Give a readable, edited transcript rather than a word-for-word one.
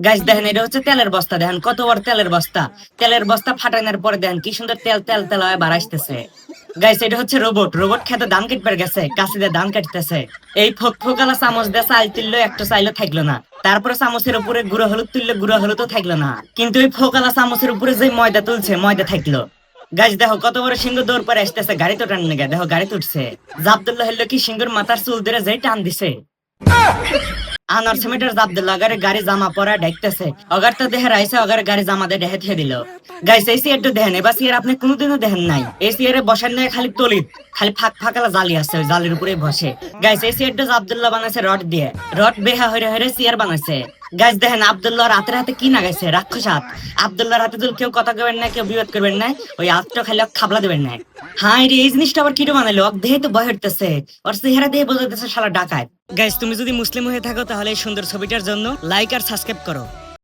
Guys দেখেন, এটা হচ্ছে তেলের বস্তা। দেখেন কত বড় তেলের বস্তা। তেলের বস্তা ফাটানোর পরে দেখেন কি সুন্দর তেল তেল তেল হয়ে বার আসতেছে। গাইস এটা হচ্ছে রোবট। রোবট খেতে ধান কাটবার গেছে, কাছে দিয়ে ধান কাটতেছে। এই ফোক ফোকালা চামচ দিয়ে চাল তুললো, একটু চাইলে থাকলো না। তারপরে চামচের উপরে গুঁড়ো হলুদ তুললে গুঁড়ো হলুদও থাকলো না। কিন্তু ওই ফোকালা চামচের উপরে যে ময়দা তুলছে, ময়দা থাকলো। গাইস দেখো কত বড় সিংহ দৌড় পরে আসতেছে গাড়ি তো টান লেগে। দেখো গাড়ি তুটছে। জাবদুল্লাহ হইলো কি সিংহের মাথার চুল ধরে যে টান দিছে। আনার সিমেন্টের আব্দুল্লাহ আগারে গাড়ি জামা পরা দেখতেছে। অগার তো দেহের আইসে অগার গাড়ি জামা দিয়ে ঢেকে থিয়ে দিল। গাইস এই সিয়ারটা দেখেন, এবার সিয়ার আপনি কোনোদিনও দেখেন নাই। এই সিয়ারে বসার নয় খালি তলিত, খালি ফাঁক ফাঁকালা জালি আছে, ওই জালির উপরে বসে। গাইস এই সিয়ারটা আব্দুল্লাহ বানাইছে রড দিয়ে। রড বেহা হইরে হইরে সিয়ার বানাইছে। গাইস দেখেন আব্দুল্লাহর হাতের হাতে কি নাগাইছে, রাক্ষস হাত। আব্দুল্লাহর হাতে যদি কেউ কথা কবেন না, কেউ বিরোধ করবেন না, ওই হাতটা খালি খাবলা দেবেন না। হ্যাঁ রে, এই জিনিসটা আবার কিরো বানাইলো? দেহে তো ভয় হইতেছে, ওর চেহারা দিয়ে বোঝাইতেছে শালা ডাকাত। গাইস তুমি যদি মুসলিম হয়ে থাকো তাহলে এই সুন্দর ছবিটার জন্য লাইক আর সাবস্ক্রাইব করো।